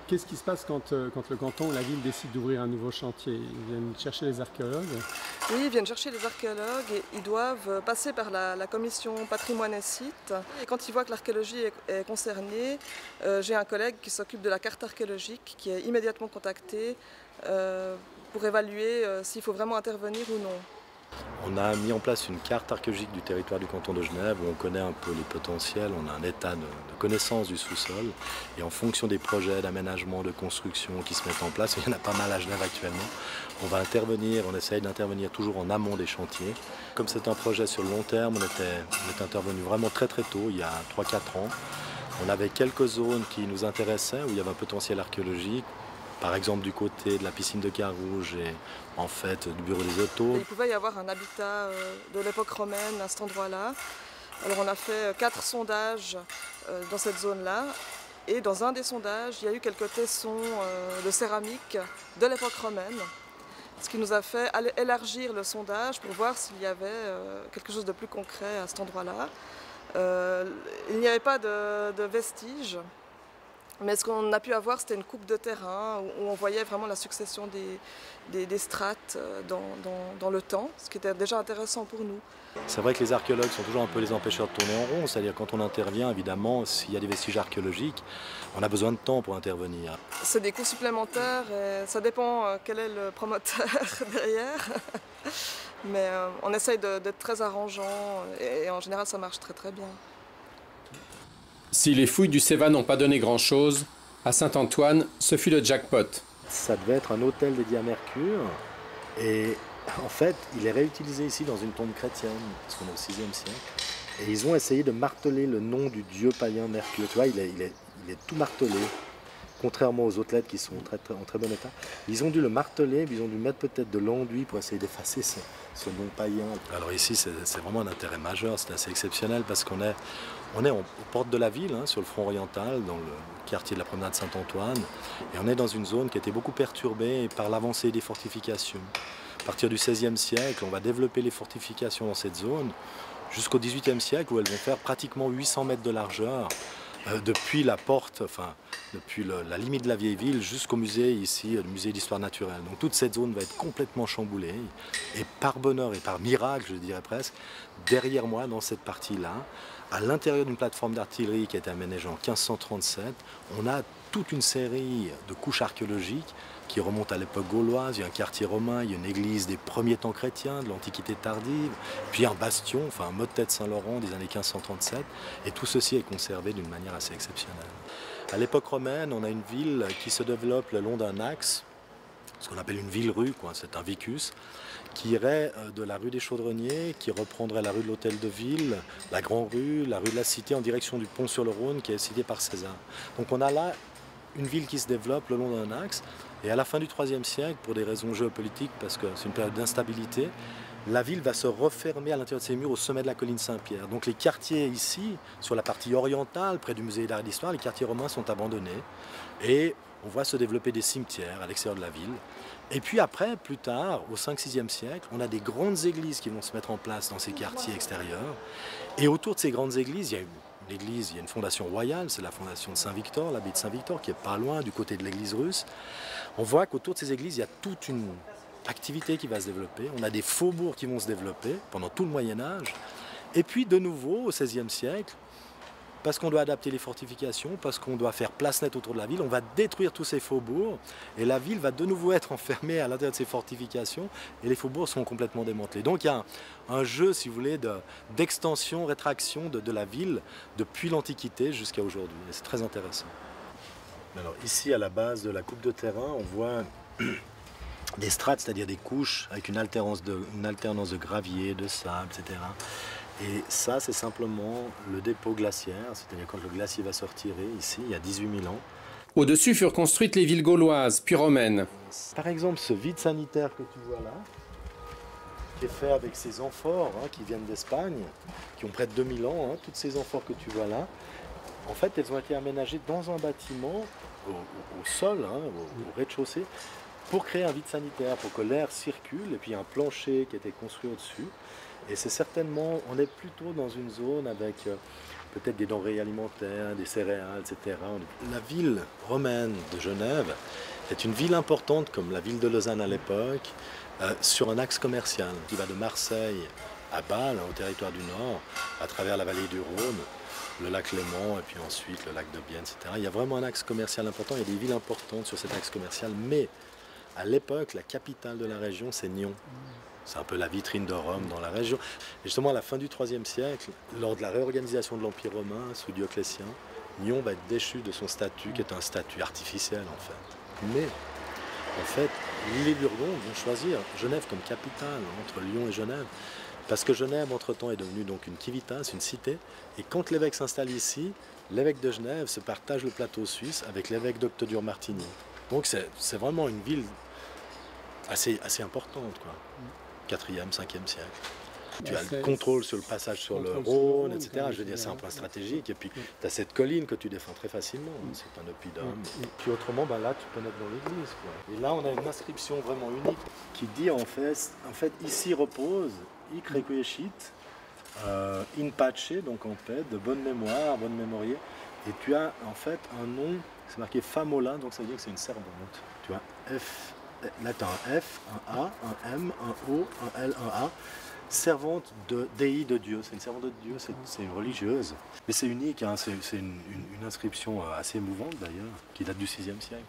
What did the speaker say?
Qu'est-ce qui se passe quand le canton ou la ville décide d'ouvrir un nouveau chantier? Ils viennent chercher les archéologues? Oui, ils viennent chercher les archéologues et ils doivent passer par la commission patrimoine et site. Et quand ils voient que l'archéologie est concernée, j'ai un collègue qui s'occupe de la carte archéologique qui est immédiatement contacté pour évaluer s'il faut vraiment intervenir ou non. On a mis en place une carte archéologique du territoire du canton de Genève où on connaît un peu les potentiels, on a un état de connaissance du sous-sol et en fonction des projets d'aménagement, de construction qui se mettent en place, il y en a pas mal à Genève actuellement, on va intervenir, on essaye d'intervenir toujours en amont des chantiers. Comme c'est un projet sur le long terme, on est intervenu vraiment très tôt, il y a 3-4 ans. On avait quelques zones qui nous intéressaient où il y avait un potentiel archéologique. Par exemple du côté de la piscine de Carouge et en fait du bureau des autos. Il pouvait y avoir un habitat de l'époque romaine à cet endroit-là. Alors on a fait 4 sondages dans cette zone-là. Et dans un des sondages, il y a eu quelques tessons de céramique de l'époque romaine. Ce qui nous a fait élargir le sondage pour voir s'il y avait quelque chose de plus concret à cet endroit-là. Il n'y avait pas de vestiges. Mais ce qu'on a pu avoir, c'était une coupe de terrain où on voyait vraiment la succession des strates dans le temps, ce qui était déjà intéressant pour nous. C'est vrai que les archéologues sont toujours un peu les empêcheurs de tourner en rond, c'est-à-dire quand on intervient, évidemment, s'il y a des vestiges archéologiques, on a besoin de temps pour intervenir. C'est des coûts supplémentaires et ça dépend quel est le promoteur derrière. Mais on essaye d'être très arrangeant et en général ça marche très bien. Si les fouilles du Cévennes n'ont pas donné grand-chose, à Saint-Antoine, ce fut le jackpot. Ça devait être un hôtel dédié à Mercure et en fait, il est réutilisé ici dans une tombe chrétienne, parce qu'on est au VIe siècle. Et ils ont essayé de marteler le nom du dieu païen Mercure. Tu vois, il est tout martelé, contrairement aux autres lettres qui sont en très bon état. Ils ont dû le marteler, ils ont dû mettre peut-être de l'enduit pour essayer d'effacer ce nom païen. Alors ici, c'est vraiment un intérêt majeur, c'est assez exceptionnel parce qu'on est aux portes de la ville, sur le front oriental, dans le quartier de la promenade Saint-Antoine. Et on est dans une zone qui a été beaucoup perturbée par l'avancée des fortifications. À partir du XVIe siècle, on va développer les fortifications dans cette zone jusqu'au XVIIIe siècle où elles vont faire pratiquement 800 mètres de largeur depuis la porte, depuis la limite de la vieille ville jusqu'au musée ici, le musée d'histoire naturelle. Donc toute cette zone va être complètement chamboulée et par bonheur et par miracle, je dirais presque, derrière moi dans cette partie-là, à l'intérieur d'une plateforme d'artillerie qui a été aménagée en 1537, on a toute une série de couches archéologiques qui remontent à l'époque gauloise. Il y a un quartier romain, il y a une église des premiers temps chrétiens, de l'Antiquité tardive, puis un bastion, un motet de Saint-Laurent des années 1537. Et tout ceci est conservé d'une manière assez exceptionnelle. À l'époque romaine, on a une ville qui se développe le long d'un axe, ce qu'on appelle une ville-rue, c'est un vicus, qui irait de la rue des Chaudronniers, qui reprendrait la rue de l'Hôtel de Ville, la Grande Rue, la rue de la Cité en direction du pont sur le Rhône qui est cité par César. Donc on a là une ville qui se développe le long d'un axe et à la fin du IIIe siècle, pour des raisons géopolitiques, parce que c'est une période d'instabilité, la ville va se refermer à l'intérieur de ses murs au sommet de la colline Saint-Pierre. Donc les quartiers ici, sur la partie orientale, près du musée d'art et d'histoire, les quartiers romains sont abandonnés et on voit se développer des cimetières à l'extérieur de la ville. Et puis après, plus tard, au 5-6e siècle, on a des grandes églises qui vont se mettre en place dans ces quartiers extérieurs. Et autour de ces grandes églises, il y a une fondation royale, c'est la fondation de Saint-Victor, l'abbaye de Saint-Victor, qui est pas loin du côté de l'église russe. On voit qu'autour de ces églises, il y a toute une activité qui va se développer. On a des faubourgs qui vont se développer pendant tout le Moyen-Âge. Et puis de nouveau, au XVIe siècle, parce qu'on doit adapter les fortifications, parce qu'on doit faire place nette autour de la ville, on va détruire tous ces faubourgs et la ville va de nouveau être enfermée à l'intérieur de ces fortifications et les faubourgs sont complètement démantelés. Donc il y a un jeu, si vous voulez, d'extension, rétraction de la ville depuis l'Antiquité jusqu'à aujourd'hui. C'est très intéressant. Alors ici, à la base de la coupe de terrain, on voit des strates, c'est-à-dire des couches avec une alternance de gravier, de sable, etc. Et ça, c'est simplement le dépôt glaciaire, c'est-à-dire quand le glacier va se retirer, ici, il y a 18 000 ans. Au-dessus furent construites les villes gauloises, puis romaines. Par exemple, ce vide sanitaire que tu vois là, qui est fait avec ces amphores qui viennent d'Espagne, qui ont près de 2000 ans, toutes ces amphores que tu vois là, en fait, elles ont été aménagées dans un bâtiment, au sol, au rez-de-chaussée, pour créer un vide sanitaire, pour que l'air circule, et puis il y a un plancher qui a été construit au-dessus. Et c'est certainement, on est plutôt dans une zone avec peut-être des denrées alimentaires, des céréales, etc. La ville romaine de Genève est une ville importante, comme la ville de Lausanne à l'époque, sur un axe commercial qui va de Marseille à Bâle, au territoire du Nord, à travers la vallée du Rhône, le lac Léman et puis ensuite le lac de Bienne, etc. Il y a vraiment un axe commercial important, il y a des villes importantes sur cet axe commercial, mais à l'époque, la capitale de la région, c'est Nyon. C'est un peu la vitrine de Rome dans la région. Et justement, à la fin du IIIe siècle, lors de la réorganisation de l'Empire romain sous Dioclétien, Nyon va être déchu de son statut, qui est un statut artificiel en fait. Mais, en fait, les Burgondes vont choisir Genève comme capitale entre Lyon et Genève, parce que Genève, entre-temps, est devenue donc une civitas, une cité. Et quand l'évêque s'installe ici, l'évêque de Genève se partage le plateau suisse avec l'évêque d'Octodure-Martigny. Donc c'est vraiment une ville assez importante, quoi. 4e, 5e siècle. Tu as le contrôle sur le passage sur le Rhône, etc. Je veux dire, c'est un point stratégique. Et puis, tu as cette colline que tu défends très facilement. C'est un oppidum. Puis autrement, là, tu peux naître dans l'église, quoi. Et là, on a une inscription vraiment unique qui dit, en fait ici repose, hic requiescit, in pace, donc en paix, de bonne mémoire, bonne mémorie. Et tu as, en fait, un nom, c'est marqué Famola, donc ça veut dire que c'est une servante. Tu vois, F, là, tu as un F, un A, un M, un O, un L, un A. Servante de Dei, de Dieu. C'est une servante de Dieu, c'est une religieuse. Mais c'est unique, hein, c'est une inscription assez émouvante d'ailleurs, qui date du 6e siècle.